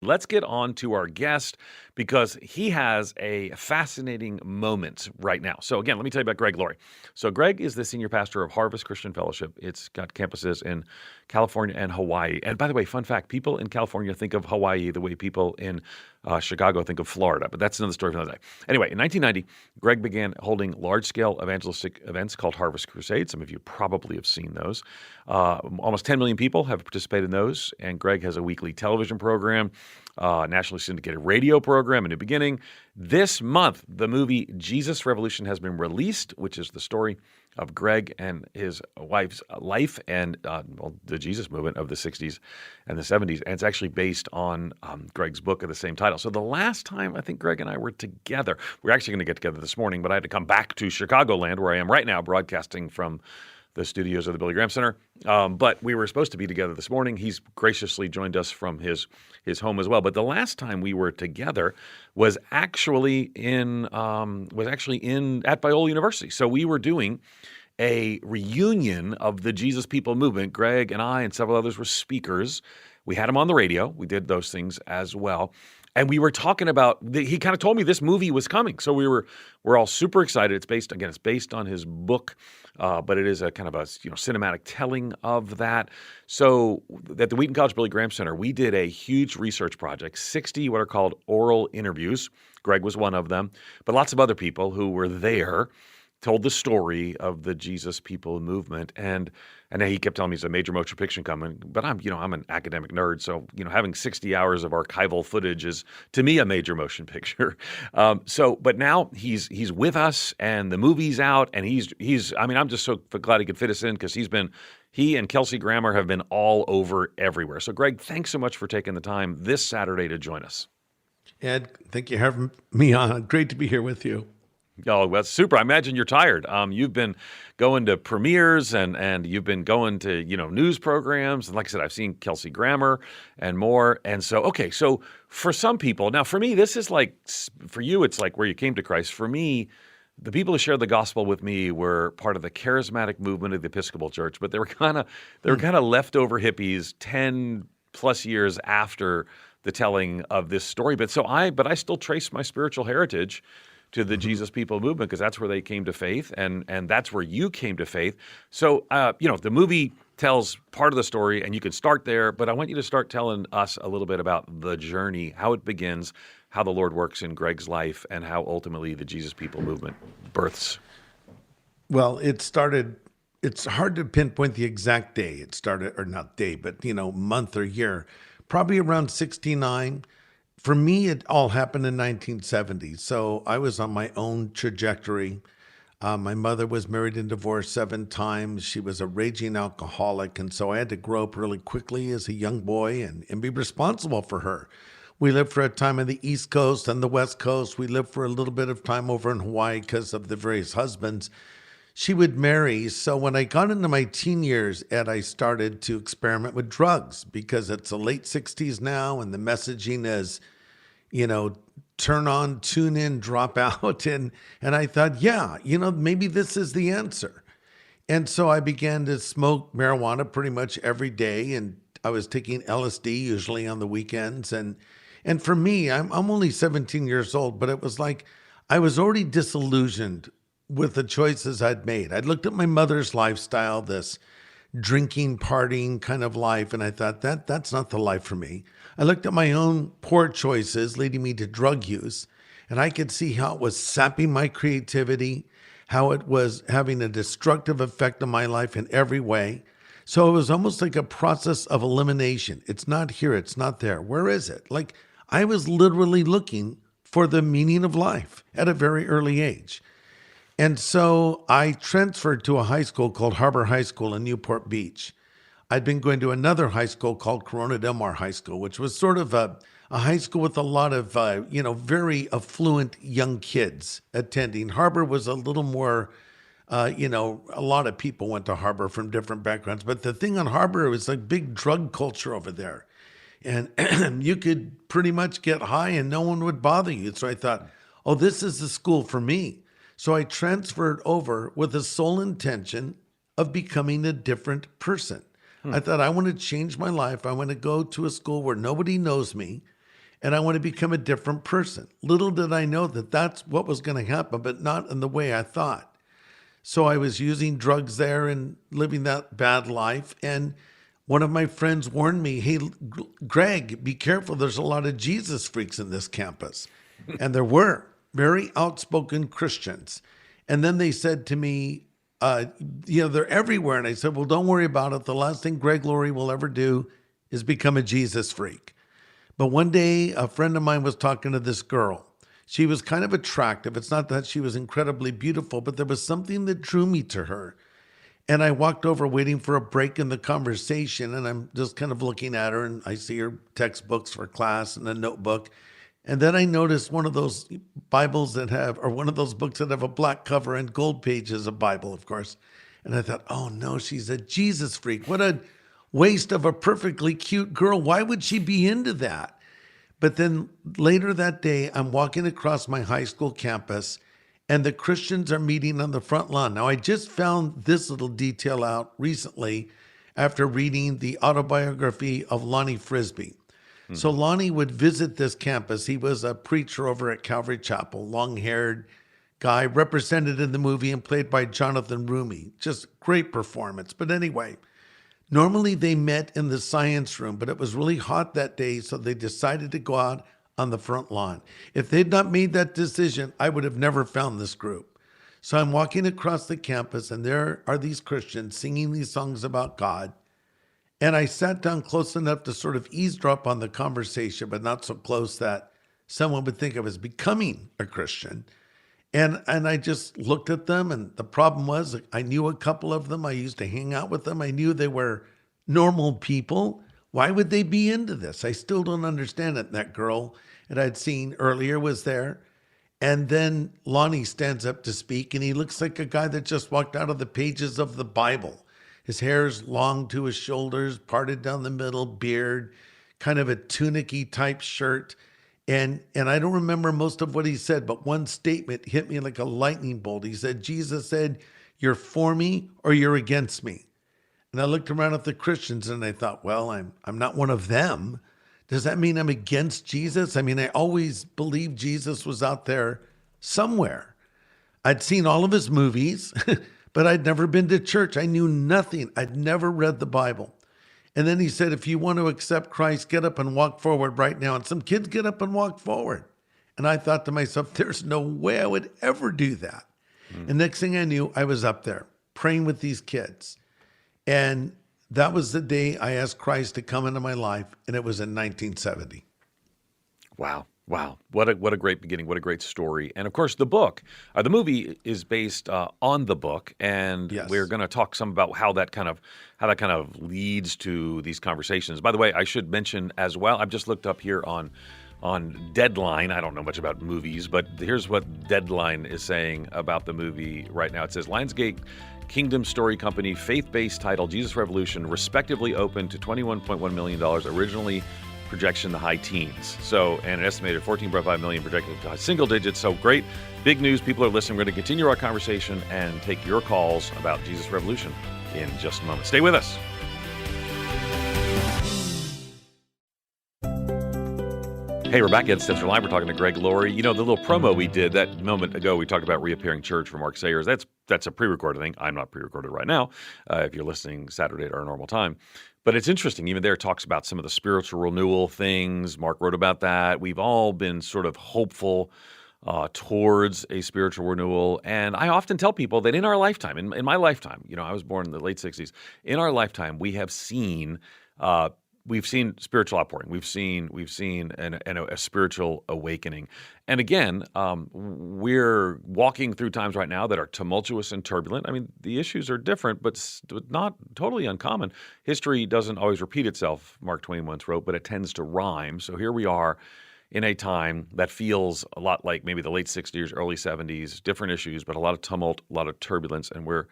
Let's get on to our guest because he has a fascinating moment right now. So, again, let me tell you about Greg Laurie. So, Greg is the senior pastor of Harvest Christian Fellowship. It's got campuses in California and Hawaii. And by the way, fun fact, people in California think of Hawaii the way people in Chicago think of Florida, but that's another story for another day. Anyway, in 1990, Greg began holding large-scale evangelistic events called Harvest Crusade. Some of you probably have seen those. Almost 10 million people have participated in those, and Greg has a weekly television program, nationally syndicated radio program, A New Beginning. This month, the movie Jesus Revolution has been released, which is the story of Greg and his wife's life and the Jesus movement of the 60s and the 70s. And it's actually based on Greg's book of the same title. So the last time I think Greg and I were together, we're actually going to get together this morning, but I had to come back to Chicagoland, where I am right now, broadcasting from the studios of the Billy Graham Center. But we were supposed to be together this morning. He's graciously joined us from his home as well. But the last time we were together was actually at Biola University. So we were doing a reunion of the Jesus People movement. Greg and I and several others were speakers. We had him on the radio. We did those things as well. And we were talking about, he kind of told me this movie was coming. So we're all super excited. It's based on his book, but it is a kind of a cinematic telling of that. So at the Wheaton College Billy Graham Center, we did a huge research project, 60 what are called oral interviews. Greg was one of them, but lots of other people who were there told the story of the Jesus People movement, and he kept telling me it's a major motion picture coming. But I'm an academic nerd, so having 60 hours of archival footage is to me a major motion picture. But now he's with us, and the movie's out, and I'm just so glad he could fit us in because he and Kelsey Grammer have been all over everywhere. So Greg, thanks so much for taking the time this Saturday to join us. Ed, thank you for having me on. Great to be here with you. Oh, well, that's super. I imagine you're tired. You've been going to premieres and you've been going to, news programs. And like I said, I've seen Kelsey Grammer and more. And so for some people, now for me, this is like, for you, it's like where you came to Christ. For me, the people who shared the gospel with me were part of the charismatic movement of the Episcopal Church, but they were kind of leftover hippies 10 plus years after the telling of this story. But I still trace my spiritual heritage to the Jesus People movement, because that's where they came to faith, and that's where you came to faith. So, the movie tells part of the story, and you can start there, but I want you to start telling us a little bit about the journey, how it begins, how the Lord works in Greg's life, and how ultimately the Jesus People movement births. Well, it's hard to pinpoint the exact day. It started, or not day, but, month or year, probably around 69. For me, it all happened in 1970. So I was on my own trajectory. My mother was married and divorced 7 times. She was a raging alcoholic. And so I had to grow up really quickly as a young boy and be responsible for her. We lived for a time on the East Coast and the West Coast. We lived for a little bit of time over in Hawaii because of the various husbands she would marry. So when I got into my teen years, Ed, I started to experiment with drugs because it's the late 60s now, and the messaging is, turn on, tune in, drop out. And I thought, maybe this is the answer. And so I began to smoke marijuana pretty much every day. And I was taking LSD usually on the weekends. And for me, I'm only 17 years old, but it was like I was already disillusioned with the choices I'd made. I'd looked at my mother's lifestyle, this drinking, partying kind of life, and I thought that's not the life for me. I looked at my own poor choices leading me to drug use, and I could see how it was sapping my creativity, how it was having a destructive effect on my life in every way. So it was almost like a process of elimination. It's not here, it's not there. Where is it? Like I was literally looking for the meaning of life at a very early age. And so I transferred to a high school called Harbor High School in Newport Beach. I'd been going to another high school called Corona Del Mar High School, which was sort of a high school with a lot of, very affluent young kids attending. Harbor was a little more, a lot of people went to Harbor from different backgrounds. But the thing on Harbor was like big drug culture over there. And you could pretty much get high and no one would bother you. So I thought, oh, this is the school for me. So I transferred over with the sole intention of becoming a different person. I thought, I want to change my life. I want to go to a school where nobody knows me. and I want to become a different person. Little did I know that that's what was going to happen, but not in the way I thought. So I was using drugs there and living that bad life. And one of my friends warned me, hey, Greg, be careful. There's a lot of Jesus freaks in this campus. And there were very outspoken Christians. And then they said to me, they're everywhere. And I said, well, don't worry about it. The last thing Greg Laurie will ever do is become a Jesus freak. But one day, a friend of mine was talking to this girl. She was kind of attractive. It's not that she was incredibly beautiful, but there was something that drew me to her. And I walked over waiting for a break in the conversation, and I'm just kind of looking at her, and I see her textbooks for class and a notebook. And then I noticed one of those Bibles that have, or one of those books that have a black cover and gold pages, a Bible, of course. And I thought, oh no, she's a Jesus freak. What a waste of a perfectly cute girl. Why would she be into that? But then later that day, I'm walking across my high school campus, and the Christians are meeting on the front lawn. Now, I just found this little detail out recently after reading the autobiography of Lonnie Frisbee. So Lonnie would visit this campus. He was a preacher over at Calvary Chapel, long-haired guy, represented in the movie and played by Jonathan Rumi. Just great performance. But anyway, normally they met in the science room, but it was really hot that day, so they decided to go out on the front lawn. If they'd not made that decision, I would have never found this group. So I'm walking across the campus, and there are these Christians singing these songs about God. And I sat down close enough to sort of eavesdrop on the conversation, but not so close that someone would think I was becoming a Christian. And I just looked at them, and the problem was I knew a couple of them. I used to hang out with them. I knew they were normal people. Why would they be into this? I still don't understand it. And that girl that I'd seen earlier was there. And then Lonnie stands up to speak, and he looks like a guy that just walked out of the pages of the Bible. His hair's long to his shoulders, parted down the middle, beard, kind of a tunic-y type shirt. And I don't remember most of what he said, but one statement hit me like a lightning bolt. He said, Jesus said, you're for me or you're against me. And I looked around at the Christians and I thought, well, I'm not one of them. Does that mean I'm against Jesus? I mean, I always believed Jesus was out there somewhere. I'd seen all of his movies, but I'd never been to church. I knew nothing. I'd never read the Bible. And then he said, if you want to accept Christ, get up and walk forward right now. And some kids get up and walk forward. And I thought to myself, there's no way I would ever do that. And next thing I knew, I was up there praying with these kids. And that was the day I asked Christ to come into my life. And it was in 1970. Wow. Wow. What a great beginning. What a great story. And of course, the book, the movie is based on the book. And Yes. we're going to talk some about how that kind of leads to these conversations. By the way, I should mention as well, I've just looked up here on Deadline. I don't know much about movies, but here's what Deadline is saying about the movie right now. It says Lionsgate Kingdom Story Company, faith-based title, Jesus Revolution, respectively opened to $21.1 million, originally projection the high teens. So, and an estimated 14.5 million projected to single digits. So great, big news. People are listening. We're going to continue our conversation and take your calls about Jesus Revolution in just a moment. Stay with us. Hey, we're back at Stetzer Live. We're talking to Greg Laurie. You know, the little promo we did that moment ago, we talked about Reappearing Church for Mark Sayers. That's a pre-recorded thing. I'm not pre-recorded right now, if you're listening Saturday at our normal time. But it's interesting. Even there, it talks about some of the spiritual renewal things. Mark wrote about that. We've all been sort of hopeful towards a spiritual renewal. And I often tell people that in our lifetime, in my lifetime, you know, I was born in the late 60s. In our lifetime, we have seen spiritual outpouring. We've seen a spiritual awakening. And again, we're walking through times right now that are tumultuous and turbulent. I mean, the issues are different, but not totally uncommon. History doesn't always repeat itself, Mark Twain once wrote, but it tends to rhyme. So here we are in a time that feels a lot like maybe the late 60s, early 70s, different issues, but a lot of tumult, a lot of turbulence, and we're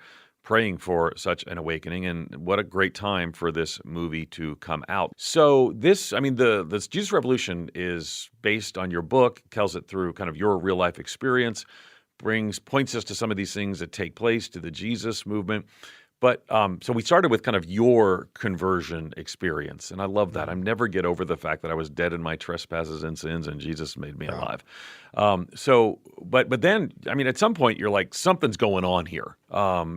praying for such an awakening. And what a great time for this movie to come out. So this Jesus Revolution is based on your book, tells it through kind of your real life experience, points us to some of these things that take place, to the Jesus movement. But so we started with kind of your conversion experience, and I love that. I never get over the fact that I was dead in my trespasses and sins, and Jesus made me alive. But then, I mean, at some point, you're like, something's going on here.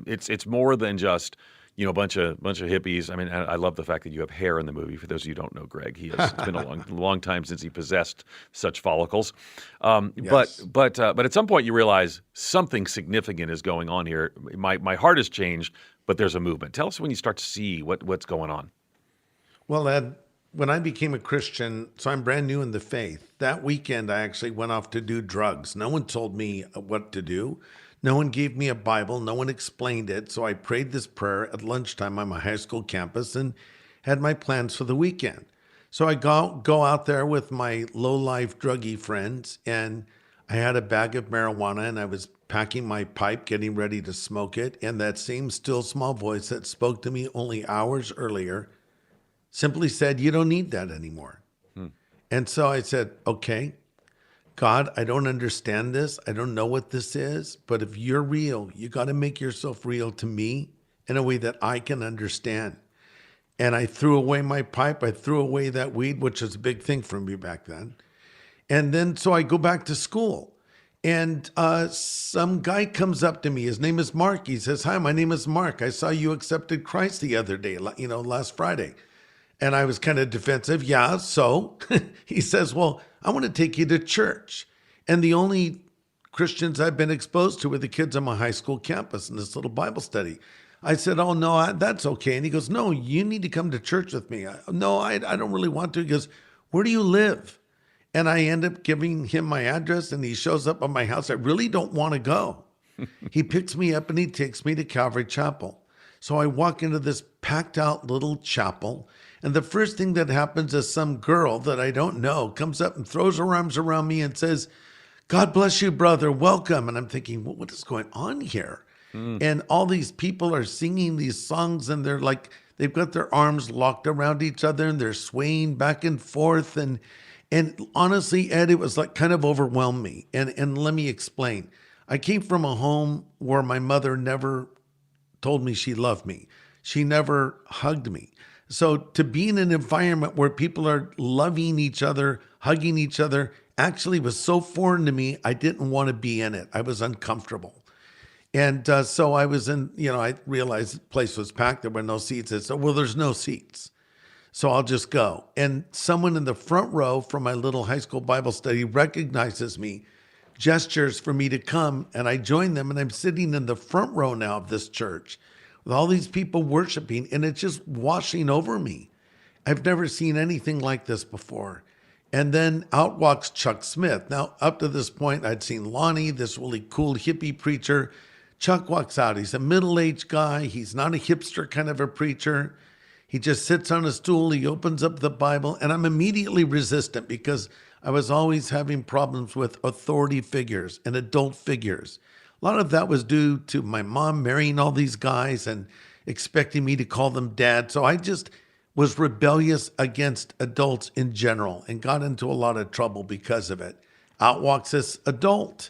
It's more than just a bunch of hippies. I mean, I love the fact that you have hair in the movie. For those of you who don't know Greg, it's been a long time since he possessed such follicles. Yes. But at some point, you realize something significant is going on here. My heart has changed. But there's a movement. Tell us when you start to see what's going on. Well, Ed, when I became a Christian, so I'm brand new in the faith, that weekend I actually went off to do drugs. No one told me what to do. No one gave me a Bible. No one explained it. So I prayed this prayer at lunchtime on my high school campus and had my plans for the weekend. So I go out there with my low-life druggie friends, and I had a bag of marijuana, and I was packing my pipe, getting ready to smoke it. And that same still small voice that spoke to me only hours earlier simply said, "You don't need that anymore." And so I said, "Okay, God, I don't understand this. I don't know what this is. But if you're real, you got to make yourself real to me in a way that I can understand." And I threw away my pipe. I threw away that weed, which was a big thing for me back then. And then so I go back to school. And some guy comes up to me. His name is Mark. He says, "Hi, my name is Mark. I saw you accepted Christ the other day, last Friday." And I was kind of defensive. "Yeah, so?" He says, "Well, I want to take you to church." And the only Christians I've been exposed to were the kids on my high school campus in this little Bible study. I said, "Oh, no, that's okay." And he goes, "No, you need to come to church with me." "No, I don't really want to." He goes, "Where do you live?" And I end up giving him my address, and he shows up at my house. I really don't want to go. He picks me up and he takes me to Calvary Chapel. So I walk into this packed out little chapel. And the first thing that happens is some girl that I don't know comes up and throws her arms around me and says, "God bless you, brother. Welcome." And I'm thinking, well, what is going on here? And all these people are singing these songs, and they're like, they've got their arms locked around each other, and they're swaying back and forth. And honestly, Ed, it was like kind of overwhelmed me. And let me explain. I came from a home where my mother never told me she loved me. She never hugged me. So to be in an environment where people are loving each other, hugging each other, actually was so foreign to me, I didn't want to be in it. I was uncomfortable. And so I was I realized the place was packed. There were no seats. I said, "Well, there's no seats, so I'll just go." And someone in the front row from my little high school Bible study recognizes me, gestures for me to come, and I join them. And I'm sitting in the front row now of this church with all these people worshiping, and it's just washing over me. I've never seen anything like this before. And then out walks Chuck Smith. Now, up to this point, I'd seen Lonnie, this really cool hippie preacher. Chuck walks out. He's a middle-aged guy. He's not a hipster kind of a preacher. He just sits on a stool. He opens up the Bible, and I'm immediately resistant because I was always having problems with authority figures and adult figures. A lot of that was due to my mom marrying all these guys and expecting me to call them dad. So I just was rebellious against adults in general and got into a lot of trouble because of it. Out walks this adult.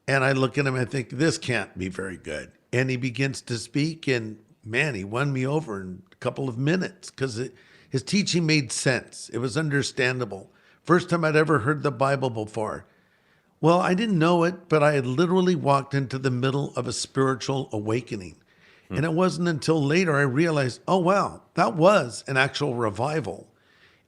And I look at him and I think, this can't be very good. And he begins to speak, and man, he won me over in a couple of minutes because his teaching made sense. It was understandable. First time I'd ever heard the Bible before. Well, I didn't know it, but I had literally walked into the middle of a spiritual awakening. And it wasn't until later I realized, oh, wow, that was an actual revival.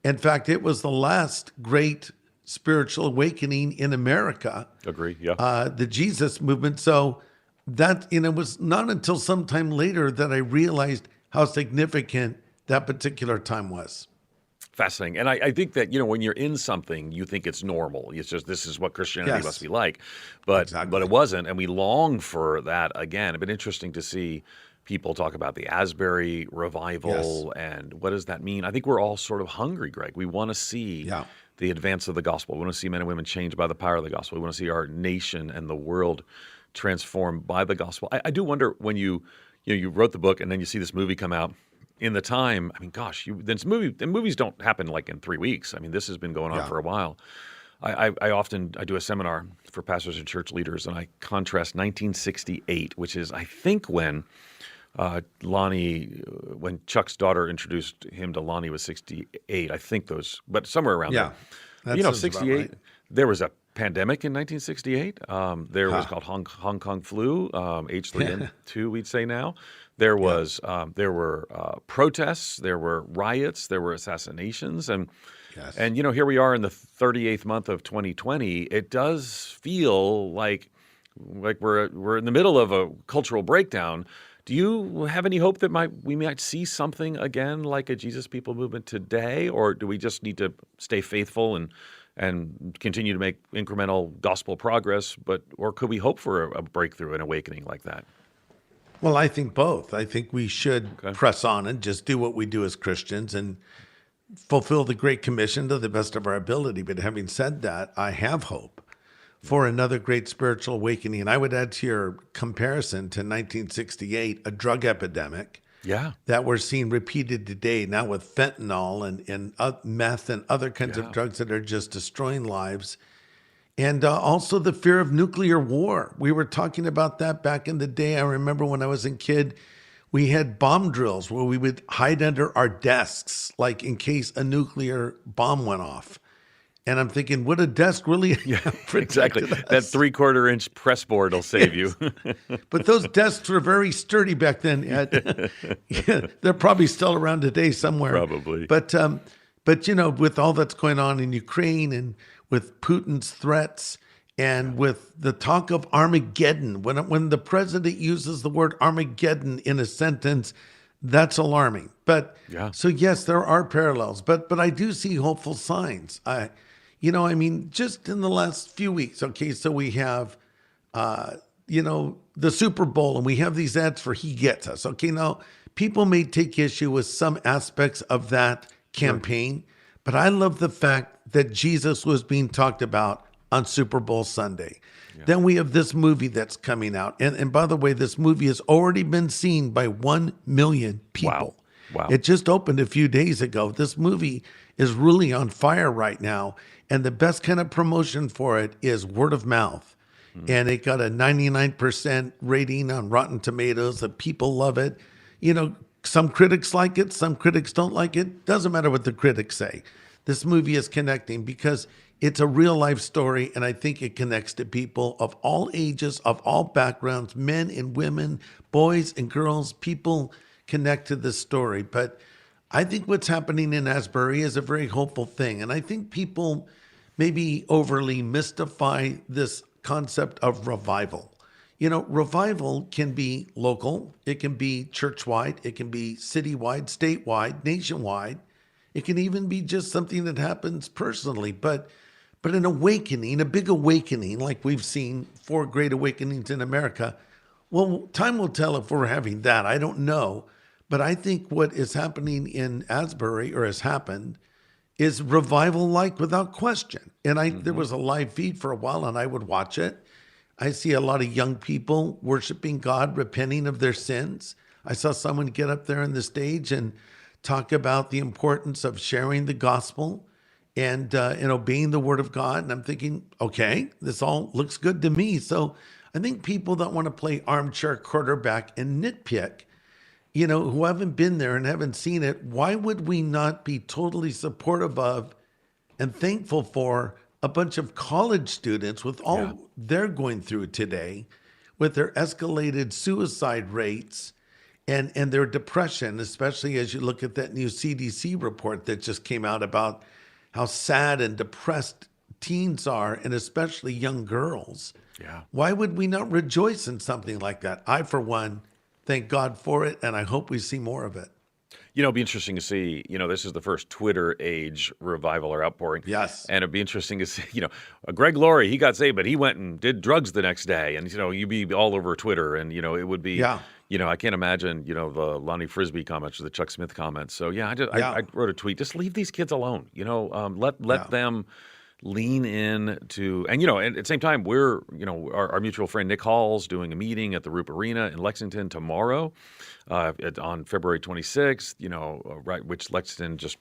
In fact, it was the last great spiritual awakening in America. Agree, yeah. The Jesus movement. So that, it was not until sometime later that I realized how significant that particular time was. Fascinating. And I think that, when you're in something, you think it's normal. It's just, this is what Christianity Yes. must be like. But Exactly. it wasn't. And we long for that again. It's been interesting to see people talk about the Asbury revival and what does that mean? I think we're all sort of hungry, Greg. We want to see the advance of the gospel. We want to see men and women changed by the power of the gospel. We want to see our nation and the world transformed by the gospel. I do wonder when you wrote the book and then you see this movie come out. In the time, I mean, gosh, movies don't happen like in 3 weeks. I mean, this has been going on for a while. I do a seminar for pastors and church leaders, and I contrast 1968, which is, I think, when Lonnie, when Chuck's daughter introduced him to Lonnie, was 68. I think but somewhere around Yeah, there. that sounds about 68. right. There was a pandemic in 1968. There was Huh. called Hong Kong flu, H3N2, we'd say now. There Yeah. was there were protests, there were riots, there were assassinations, Yes. here we are in the 38th month of 2020. It does feel like we're in the middle of a cultural breakdown. Do you have any hope that we might see something again like a Jesus People movement today, or do we just need to stay faithful and continue to make incremental gospel progress? Or could we hope for a breakthrough, an awakening like that? Well, I think both. I think we should Okay. press on and just do what we do as Christians and fulfill the Great Commission to the best of our ability. But having said that, I have hope for another great spiritual awakening. And I would add to your comparison to 1968, a drug epidemic Yeah. that we're seeing repeated today, now with fentanyl and meth and other kinds Yeah. of drugs that are just destroying lives. And also the fear of nuclear war. We were talking about that back in the day. I remember when I was a kid, we had bomb drills where we would hide under our desks, like in case a nuclear bomb went off. And I'm thinking, would a desk really have Exactly. protected That us? 3/4 inch press board will save you. But those desks were very sturdy back then, Ed. Yeah, they're probably still around today somewhere. Probably. But with all that's going on in Ukraine and with Putin's threats and with the talk of Armageddon, when the president uses the word Armageddon in a sentence, that's alarming. But Yeah. so yes, there are parallels, but I do see hopeful signs. Just in the last few weeks. Okay, so we have the Super Bowl, and we have these ads for He Gets Us. Okay, now people may take issue with some aspects of that campaign, but I love the fact that Jesus was being talked about on Super Bowl Sunday. Then we have this movie that's coming out. And by the way, this movie has already been seen by 1 million people. Wow. It just opened a few days ago. This movie is really on fire right now. And the best kind of promotion for it is word of mouth. And it got a 99% rating on Rotten Tomatoes. The people love it. Some critics like it, some critics don't like it. Doesn't matter what the critics say. This movie is connecting because it's a real life story, and I think it connects to people of all ages, of all backgrounds, men and women, boys and girls. People connect to this story. But I think what's happening in Asbury is a very hopeful thing. And I think people maybe overly mystify this concept of revival. Revival can be local, it can be church-wide, it can be citywide, statewide, nationwide. It can even be just something that happens personally. But an awakening, a big awakening, like we've seen 4 great awakenings in America, well, time will tell if we're having that. I don't know. But I think what is happening in Asbury, or has happened, is revival-like without question. And there was a live feed for a while, and I would watch it. I see a lot of young people worshiping God, repenting of their sins. I saw someone get up there on the stage and talk about the importance of sharing the gospel and obeying the word of God. And I'm thinking, okay, this all looks good to me. So I think people that want to play armchair quarterback and nitpick, who haven't been there and haven't seen it, why would we not be totally supportive of and thankful for a bunch of college students with all they're going through today, with their escalated suicide rates and their depression, especially as you look at that new CDC report that just came out about how sad and depressed teens are, and especially young girls. Yeah. Why would we not rejoice in something like that? I, for one, thank God for it, and I hope we see more of it. It'd be interesting to see, this is the first Twitter age revival or outpouring. Yes. And it'd be interesting to see, Greg Laurie, he got saved, but he went and did drugs the next day. And, you'd be all over Twitter. And, it would be, I can't imagine, the Lonnie Frisbee comments or the Chuck Smith comments. So, I wrote a tweet, just leave these kids alone. Let them lean in to, and at the same time, we're, our mutual friend Nick Hall's doing a meeting at the Roop Arena in Lexington tomorrow, on February 26th, which Lexington just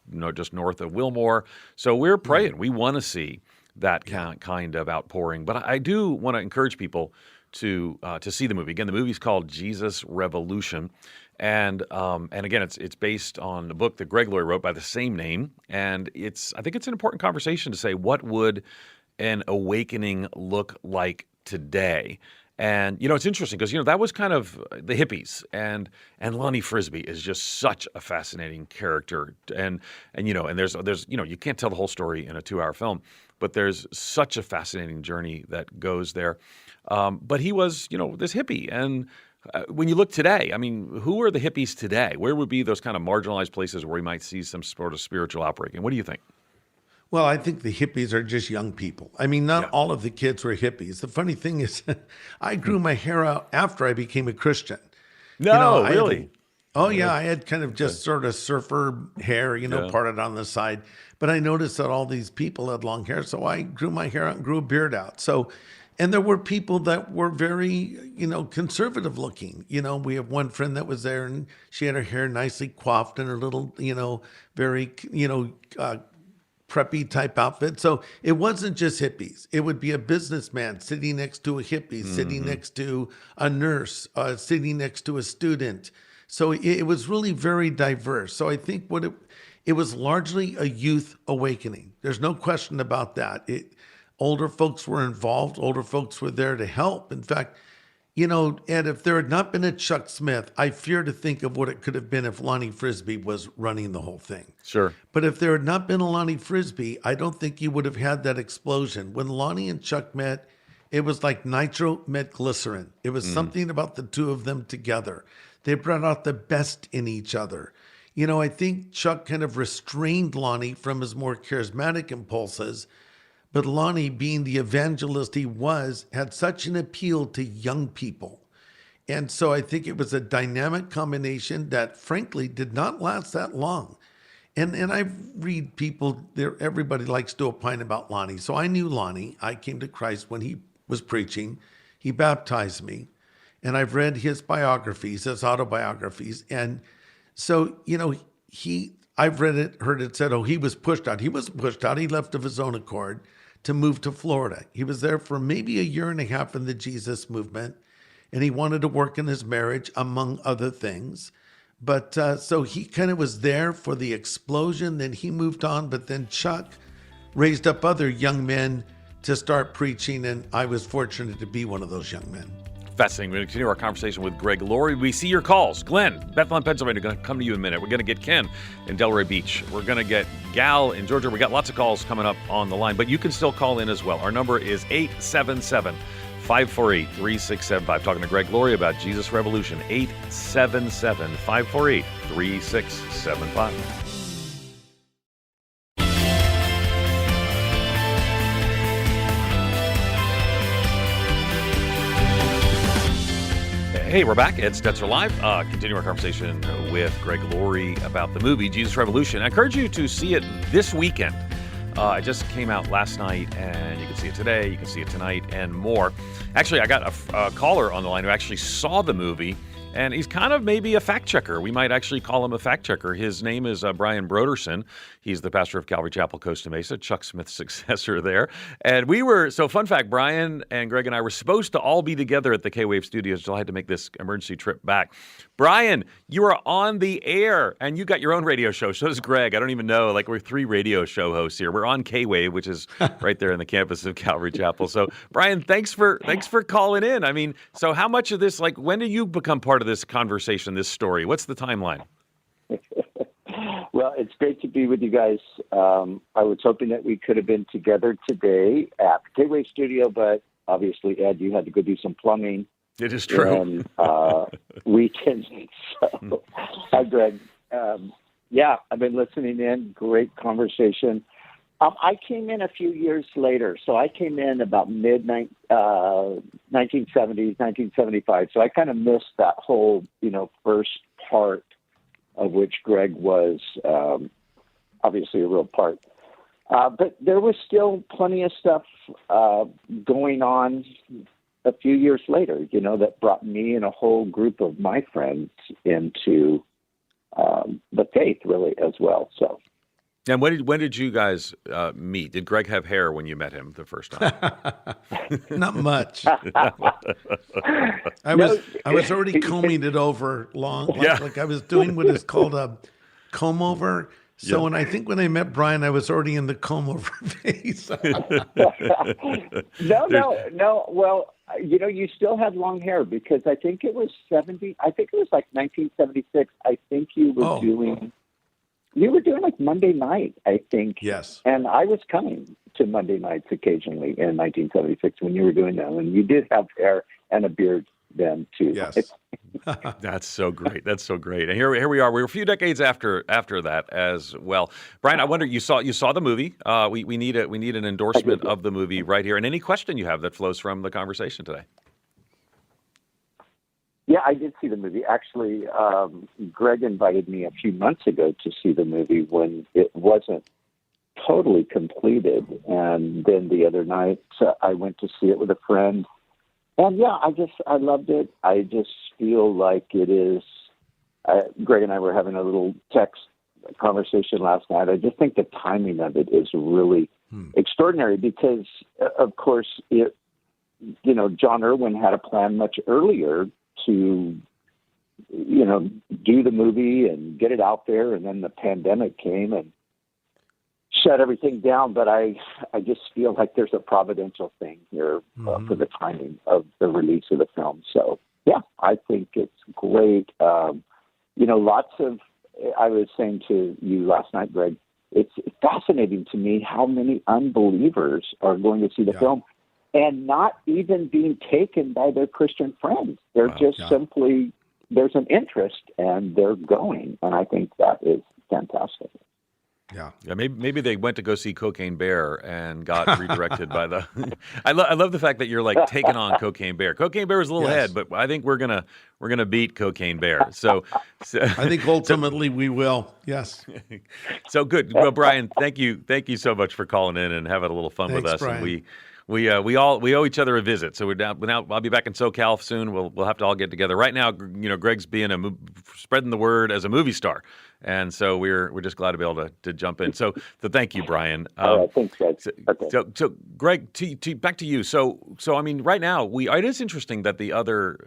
north of Wilmore. So we're praying. We want to see that kind of outpouring. But I do want to encourage people to see the movie. Again, the movie's called Jesus Revolution, and again, it's based on the book that Greg Laurie wrote by the same name, and I think it's an important conversation to say, what would an awakening look like today? And it's interesting because that was kind of the hippies, and Lonnie Frisbee is just such a fascinating character, and there's you can't tell the whole story in a 2-hour film, but there's such a fascinating journey that goes there. But he was this hippie, and when you look today, I mean, who are the hippies today? Where would be those kind of marginalized places where we might see some sort of spiritual outbreak? And what do you think? Well, I think the hippies are just young people. I mean, not all of the kids were hippies. The funny thing is, I grew my hair out after I became a Christian. No, really? I had kind of just sort of surfer hair, parted on the side. But I noticed that all these people had long hair, so I grew my hair out and grew a beard out. So, and there were people that were very, conservative looking. We have one friend that was there, and she had her hair nicely coiffed and her little, very, preppy type outfit. So it wasn't just hippies. It would be a businessman sitting next to a hippie, sitting next to a nurse, sitting next to a student. So it was really very diverse. So I think it was largely a youth awakening. There's no question about that. Older folks were involved. Older folks were there to help. In fact, Ed, if there had not been a Chuck Smith, I fear to think of what it could have been if Lonnie Frisbee was running the whole thing. Sure. But if there had not been a Lonnie Frisbee, I don't think you would have had that explosion. When Lonnie and Chuck met, it was like nitro met glycerin. It was something about the two of them together. They brought out the best in each other. I think Chuck kind of restrained Lonnie from his more charismatic impulses, but Lonnie, being the evangelist he was, had such an appeal to young people. And so I think it was a dynamic combination that, frankly, did not last that long. And I read people there, everybody likes to opine about Lonnie. So I knew Lonnie. I came to Christ when he was preaching. He baptized me. And I've read his biographies, his autobiographies. And so, I've read it, heard it said, he was pushed out. He wasn't pushed out. He left of his own accord to move to Florida. He was there for maybe a year and a half in the Jesus movement, and he wanted to work in his marriage, among other things. But so he kind of was there for the explosion. Then he moved on, but then Chuck raised up other young men to start preaching, and I was fortunate to be one of those young men. Fascinating. We're going to continue our conversation with Greg Laurie. We see your calls. Glenn, Bethlehem, Pennsylvania, going to come to you in a minute. We're going to get Ken in Delray Beach. We're going to get Gal in Georgia. We got lots of calls coming up on the line, but you can still call in as well. Our number is 877-548-3675. Talking to Greg Laurie about Jesus Revolution. 877-548-3675. Hey, we're back. Ed Stetzer Live. Continue our conversation with Greg Laurie about the movie Jesus Revolution. I encourage you to see it this weekend. It just came out last night, and you can see it today, you can see it tonight, and more. Actually, I got a caller on the line who actually saw the movie, and he's kind of maybe a fact checker. We might actually call him a fact checker. His name is Brian Broderson. He's the pastor of Calvary Chapel, Costa Mesa, Chuck Smith's successor there. And fun fact, Brian and Greg and I were supposed to all be together at the K-Wave Studios until I had to make this emergency trip back. Brian, you are on the air, and you got your own radio show. So does Greg. I don't even know. We're 3 radio show hosts here. We're on K-Wave, which is right there in the campus of Calvary Chapel. So, Brian, thanks for calling in. I mean, so how much of this, when did you become part of this conversation, this story? What's the timeline? Well, it's great to be with you guys. I was hoping that we could have been together today at the K-Wave studio, but obviously, Ed, you had to go do some plumbing. It is true. And we didn't. So, hi, Greg. I've been listening in. Great conversation. I came in a few years later. So I came in about mid-1970s, 1975. So I kind of missed that whole, first part of which Greg was obviously a real part. But there was still plenty of stuff going on a few years later, that brought me and a whole group of my friends into the faith, really, as well. So, And when did you guys meet? Did Greg have hair when you met him the first time? Not much. I No, was already combing it over long, Yeah. like I was doing what is called a comb over. So Yeah. when I met Brian, I was already in the comb over phase. no. Well, you still had long hair because I think it was 70. I think it was like 1976. I think you were Oh. doing like Monday night, I think. Yes. And I was coming to Monday nights occasionally in 1976 when you were doing that. And you did have hair and a beard then too. Yes. That's so great. That's so great. And here we are. We're a few decades after that as well. Brian, I wonder, you saw the movie. We need an endorsement of the movie right here. And any question you have that flows from the conversation today. Yeah, I did see the movie. Actually, Greg invited me a few months ago to see the movie when it wasn't totally completed. And then the other night, I went to see it with a friend. And yeah, I loved it. I just feel like it is. Greg and I were having a little text conversation last night. I just think the timing of it is really extraordinary because, of course, John Irwin had a plan much earlier to, do the movie and get it out there. And then the pandemic came and shut everything down. But I just feel like there's a providential thing here for the timing of the release of the film. So, yeah, I think it's great. Lots of, I was saying to you last night, Greg, it's fascinating to me how many unbelievers are going to see the film and not even being taken by their Christian friends. They're simply, there's an interest and they're going. And I think that is fantastic. Yeah. Maybe they went to go see Cocaine Bear and got redirected by the. I love the fact that you're like taking on Cocaine Bear. Cocaine Bear is a little ahead, but I think we're gonna beat Cocaine Bear. So I think ultimately we will. Yes. So good. Well, Brian, thank you so much for calling in and having a little fun with Thanks, us. Brian. And we owe each other a visit. So now I'll be back in SoCal soon. We'll have to all get together. Right now, Greg's being spreading the word as a movie star. And so we're just glad to be able to jump in. So thank you, Brian. Thanks, guys. Okay. So Greg, back to you. So I mean, right now it is interesting that the other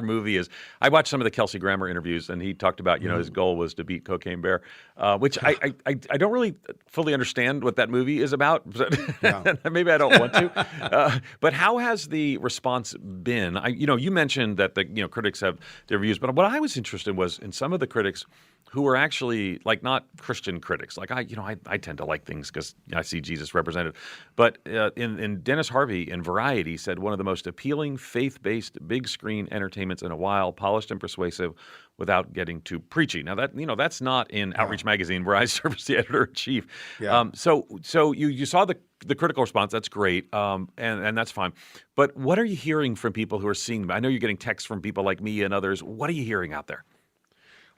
movie is. I watched some of the Kelsey Grammer interviews, and he talked about his goal was to beat Cocaine Bear, which I don't really fully understand what that movie is about. Maybe I don't want to. But how has the response been? You mentioned that the critics have their views, but what I was interested in was in some of the critics who are actually like not Christian critics. Like I tend to like things because I see Jesus represented. But in Dennis Harvey in Variety said one of the most appealing faith-based big screen entertainments in a while, polished and persuasive without getting too preachy. Now that that's not in Outreach Magazine where I serve as the editor-in-chief. Yeah. So you saw the critical response. That's great, and that's fine. But what are you hearing from people who are seeing them? I know you're getting texts from people like me and others. What are you hearing out there?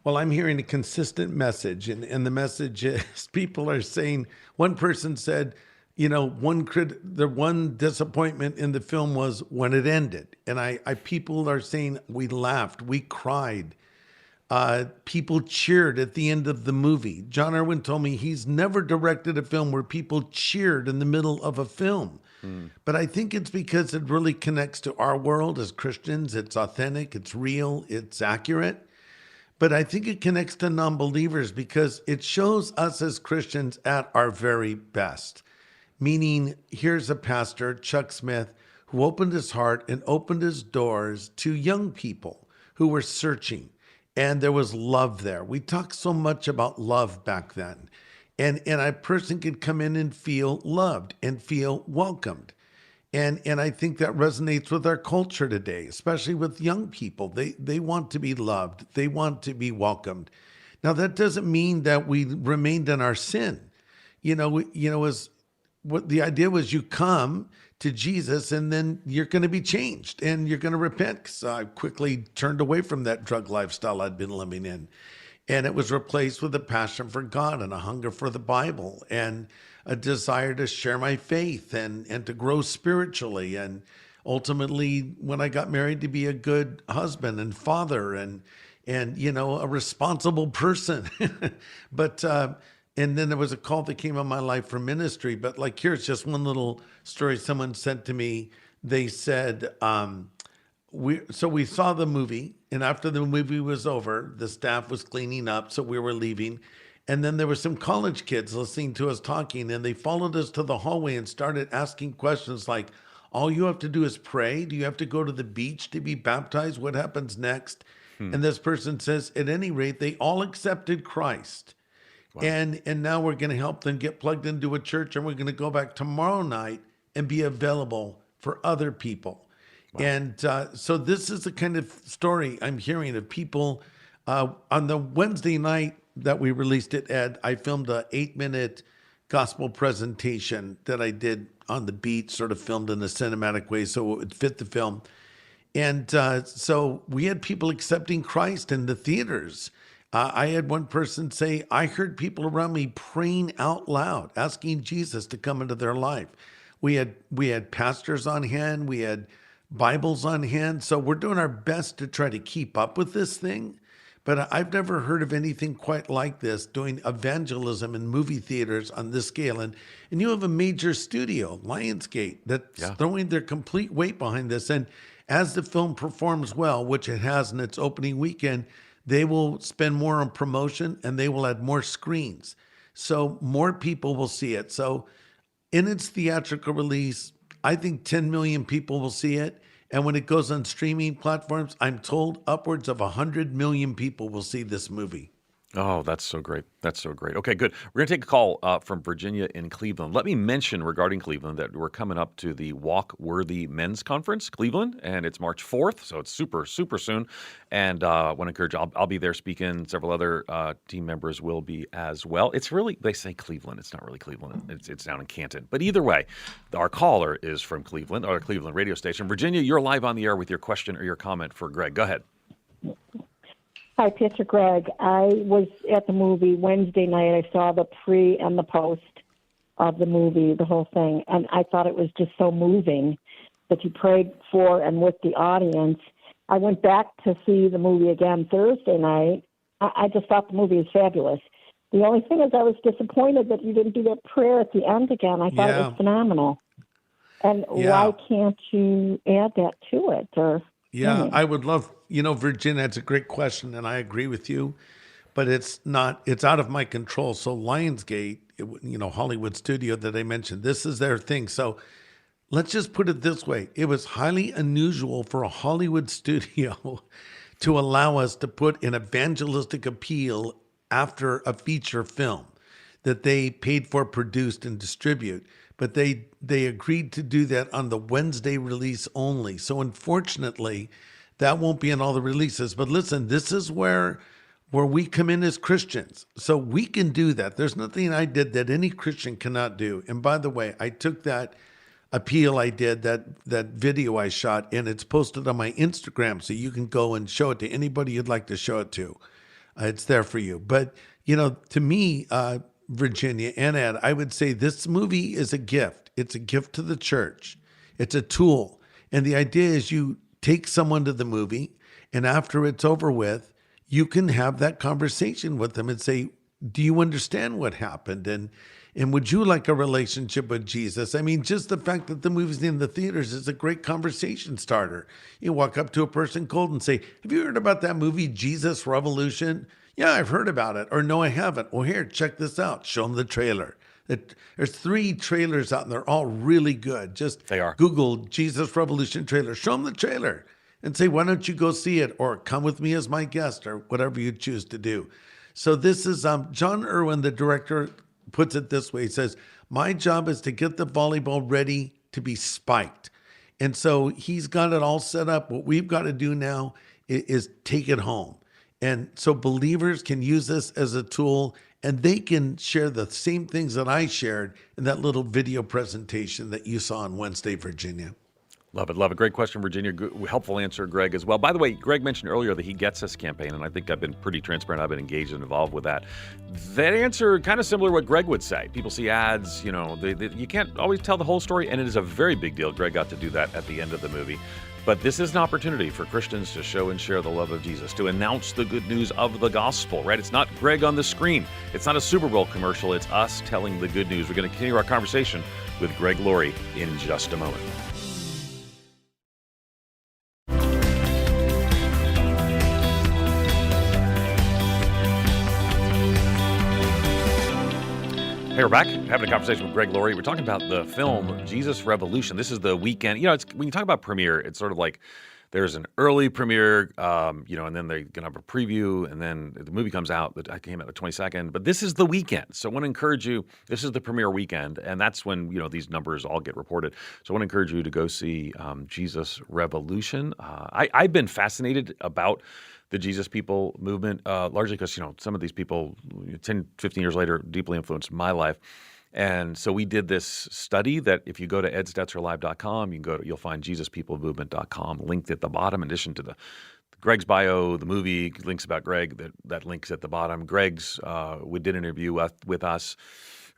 Well, I'm hearing a consistent message, and the message is people are saying, one person said, the one disappointment in the film was when it ended. And people are saying we laughed, we cried. People cheered at the end of the movie. John Irwin told me he's never directed a film where people cheered in the middle of a film. But I think it's because it really connects to our world as Christians. It's authentic, it's real, it's accurate. But I think it connects to non-believers because it shows us as Christians at our very best. Meaning, here's a pastor, Chuck Smith, who opened his heart and opened his doors to young people who were searching. And there was love there. We talked so much about love back then. And a person could come in and feel loved and feel welcomed. And I think that resonates with our culture today, especially with young people. They want to be loved. They want to be welcomed. Now, that doesn't mean that we remained in our sin. As what the idea was, you come to Jesus and then you're going to be changed and you're going to repent. Because I quickly turned away from that drug lifestyle I'd been living in. And it was replaced with a passion for God and a hunger for the Bible and a desire to share my faith and to grow spiritually. And ultimately, when I got married, to be a good husband and father and a responsible person. But And then there was a call that came on my life for ministry. But like, here's just one little story someone sent to me. They said, we saw the movie, and after the movie was over, the staff was cleaning up, so we were leaving. And then there were some college kids listening to us talking, and they followed us to the hallway and started asking questions like, all you have to do is pray? Do you have to go to the beach to be baptized? What happens next? And this person says, at any rate, they all accepted Christ. And now we're going to help them get plugged into a church, and we're going to go back tomorrow night and be available for other people. And so this is the kind of story I'm hearing of people. On the Wednesday night that we released it, Ed, I filmed a 8-minute gospel presentation that I did on the beach, sort of filmed in a cinematic way so it would fit the film. And so we had people accepting Christ in the theaters. I had one person say, I heard people around me praying out loud, asking Jesus to come into their life. We had pastors on hand. We had Bibles on hand. So we're doing our best to try to keep up with this thing. But I've never heard of anything quite like this, doing evangelism in movie theaters on this scale. And you have a major studio, Lionsgate, that's throwing their complete weight behind this. And as the film performs well, which it has in its opening weekend, they will spend more on promotion and they will add more screens. So more people will see it. So in its theatrical release, I think 10 million people will see it. And when it goes on streaming platforms, I'm told upwards of 100 million people will see this movie. Oh, that's so great. That's so great. Okay, good. We're going to take a call from Virginia in Cleveland. Let me mention regarding Cleveland that we're coming up to the Walk Worthy Men's Conference, Cleveland, and it's March 4th, so it's super, super soon. And I want to encourage you, I'll be there speaking. Several other team members will be as well. It's really, they say Cleveland. It's not really Cleveland. It's down in Canton. But either way, our caller is from Cleveland, or Cleveland radio station. Virginia, you're live on the air with your question or your comment for Greg. Go ahead. Hi, Pastor Greg. I was at the movie Wednesday night. I saw the pre and the post of the movie, the whole thing, and I thought it was just so moving that you prayed for and with the audience. I went back to see the movie again Thursday night. I just thought the movie was fabulous. The only thing is I was disappointed that you didn't do that prayer at the end again. I thought it was phenomenal. And why can't you add that to it? Or I would love, Virginia, that's a great question, and I agree with you, but it's out of my control. So Lionsgate, Hollywood studio that I mentioned, this is their thing. So let's just put it this way. It was highly unusual for a Hollywood studio to allow us to put an evangelistic appeal after a feature film that they paid for, produced, and distribute. But they agreed to do that on the Wednesday release only. So unfortunately, that won't be in all the releases. But listen, this is where we come in as Christians. So we can do that. There's nothing I did that any Christian cannot do. And by the way, I took that appeal I did, that video I shot, and it's posted on my Instagram. So you can go and show it to anybody you'd like to show it to. It's there for you. But, to me, Virginia and Ed, I would say this movie is a gift. It's a gift to the church. It's a tool. And the idea is you take someone to the movie, and after it's over with, you can have that conversation with them and say, do you understand what happened? And would you like a relationship with Jesus? I mean, just the fact that the movie's in the theaters is a great conversation starter. You walk up to a person cold and say, have you heard about that movie, Jesus Revolution? Yeah, I've heard about it. Or no, I haven't. Well, here, check this out. Show them the trailer. There's 3 trailers out and they're all really good. They are. Google Jesus Revolution trailer. Show them the trailer and say, why don't you go see it? Or come with me as my guest, or whatever you choose to do. So this is John Irwin, the director, puts it this way. He says, my job is to get the volleyball ready to be spiked. And so he's got it all set up. What we've got to do now is take it home. And so believers can use this as a tool, and they can share the same things that I shared in that little video presentation that you saw on Wednesday, Virginia. Love it. Love it. Great question, Virginia. Helpful answer, Greg, as well. By the way, Greg mentioned earlier the He Gets Us campaign, and I think I've been pretty transparent. I've been engaged and involved with that. That answer, kind of similar to what Greg would say. People see ads, you can't always tell the whole story, and it is a very big deal. Greg got to do that at the end of the movie. But this is an opportunity for Christians to show and share the love of Jesus, to announce the good news of the gospel, right? It's not Greg on the screen. It's not a Super Bowl commercial. It's us telling the good news. We're going to continue our conversation with Greg Laurie in just a moment. Hey, we're back having a conversation with Greg Laurie. We're talking about the film Jesus Revolution. This is the weekend. It's when you talk about premiere, it's sort of like there's an early premiere, and then they're going to have a preview, and then the movie comes out. I came out the 22nd, but this is the weekend. So I want to encourage you. This is the premiere weekend, and that's when these numbers all get reported. So I want to encourage you to go see Jesus Revolution. I've been fascinated about the Jesus People movement, largely because, some of these people 10, 15 years later deeply influenced my life. And so we did this study that if you go to edstetzerlive.com, you'll find JesusPeopleMovement.com linked at the bottom, in addition to the Greg's bio, the movie, links about Greg, that links at the bottom. Greg's, we did an interview with us.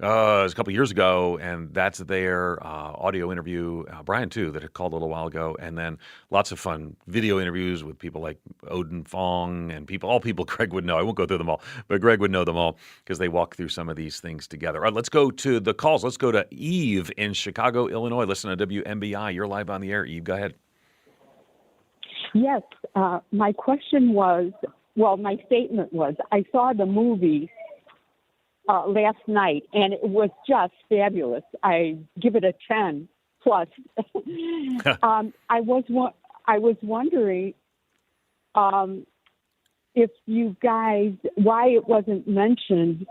It was a couple years ago, and that's their audio interview. Brian, too, that had called a little while ago. And then lots of fun video interviews with people like Odin Fong and all people Greg would know. I won't go through them all, but Greg would know them all because they walk through some of these things together. All right, let's go to the calls. Let's go to Eve in Chicago, Illinois. Listen to WMBI. You're live on the air. Eve, go ahead. Yes, my question was, my statement was, I saw the movie last night, and it was just fabulous. I give it a 10 plus. I was wondering if you guys, why it wasn't mentioned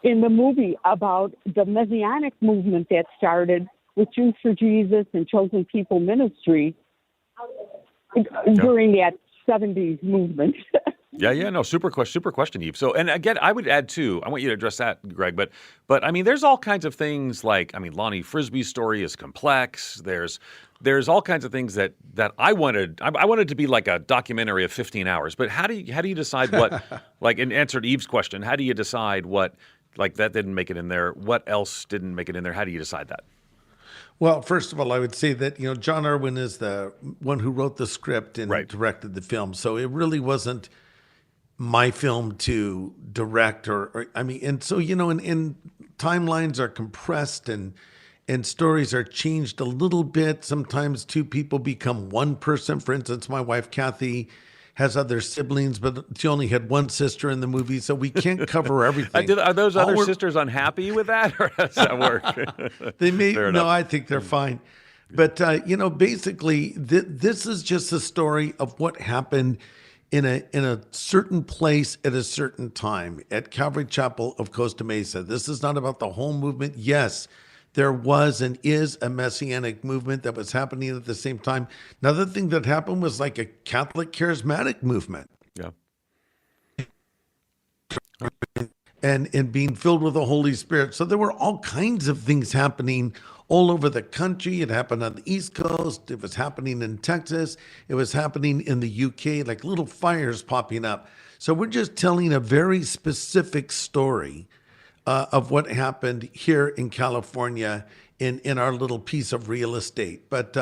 in the movie about the Messianic movement that started with Jews for Jesus and Chosen People Ministry during that 70s movement. No, super question, Eve. So, and again, I would add too, I want you to address that, Greg, but I mean, there's all kinds of things like, Lonnie Frisbee's story is complex. There's all kinds of things that I wanted to be like a documentary of 15 hours, but how do you decide what, like in answer to Eve's question, how do you decide what, like that didn't make it in there, what else didn't make it in there? How do you decide that? Well, first of all, I would say that, John Irwin is the one who wrote the script and directed the film. So it really wasn't my film to direct and so, and timelines are compressed and stories are changed a little bit. Sometimes two people become one person. For instance, my wife, Kathy, has other siblings, but she only had one sister in the movie, so we can't cover everything. Are those other sisters unhappy with that, or how does that work? They may. No, I think they're fine. But basically, this is just a story of what happened in a certain place at a certain time at Calvary Chapel of Costa Mesa. This is not about the whole movement. Yes, there was and is a messianic movement that was happening at the same time. Another thing that happened was like a Catholic charismatic movement. Yeah. And being filled with the Holy Spirit. So there were all kinds of things happening all over the country. It happened on the East Coast. It was happening in Texas. It was happening in the UK, like little fires popping up. So we're just telling a very specific story of what happened here in California in our little piece of real estate. But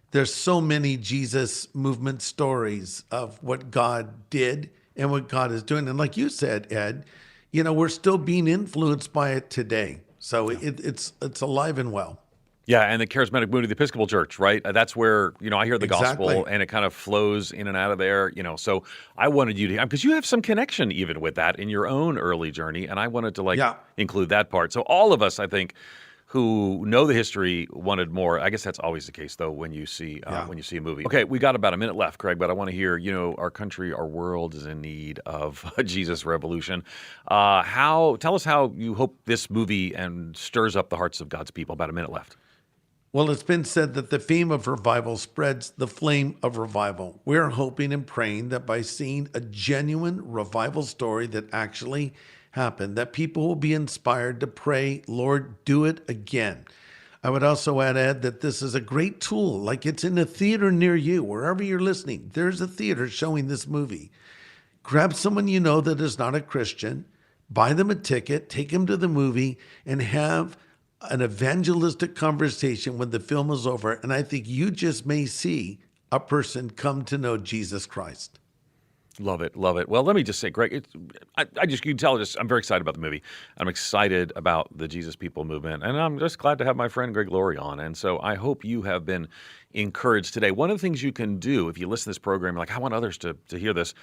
there's so many Jesus movement stories of what God did and what God is doing. And like you said, Ed, we're still being influenced by it today. So it's alive and well. Yeah, and the charismatic movement of the Episcopal Church, right? That's where, I hear the gospel and it kind of flows in and out of there, So I wanted you to, because you have some connection even with that in your own early journey, and I wanted to include that part. So all of us, I think, who know the history wanted more. I guess that's always the case, though, when you see a movie. Okay, we got about a minute left, Craig, but I want to hear, our country, our world is in need of a Jesus revolution. Tell us how you hope this movie stirs up the hearts of God's people. About a minute left. Well, it's been said that the theme of revival spreads the flame of revival. We're hoping and praying that by seeing a genuine revival story that actually happened, that people will be inspired to pray, Lord, do it again. I would also add, Ed, that this is a great tool. Like it's in a theater near you, wherever you're listening. There's a theater showing this movie. Grab someone you know that is not a Christian, buy them a ticket, take them to the movie, and have an evangelistic conversation when the film is over. And I think you just may see a person come to know Jesus Christ. Love it, love it. Well, let me just say, Greg, you can tell I'm very excited about the movie. I'm excited about the Jesus People movement, and I'm just glad to have my friend Greg Laurie on. And so I hope you have been encouraged today. One of the things you can do if you listen to this program, like I want others to hear this,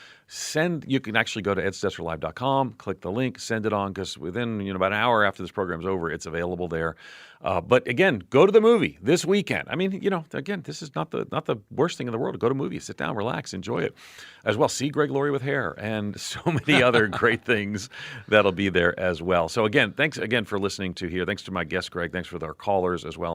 you can actually go to edstetzerlive.com, click the link, send it on, because within about an hour after this program's over, it's available there. But again, go to the movie this weekend. I mean, again, this is not the worst thing in the world. Go to a movie, sit down, relax, enjoy it. As well, see Greg Laurie with hair and so many other great things that'll be there as well. So again, thanks again for listening to here. Thanks to my guest, Greg. Thanks for our callers as well.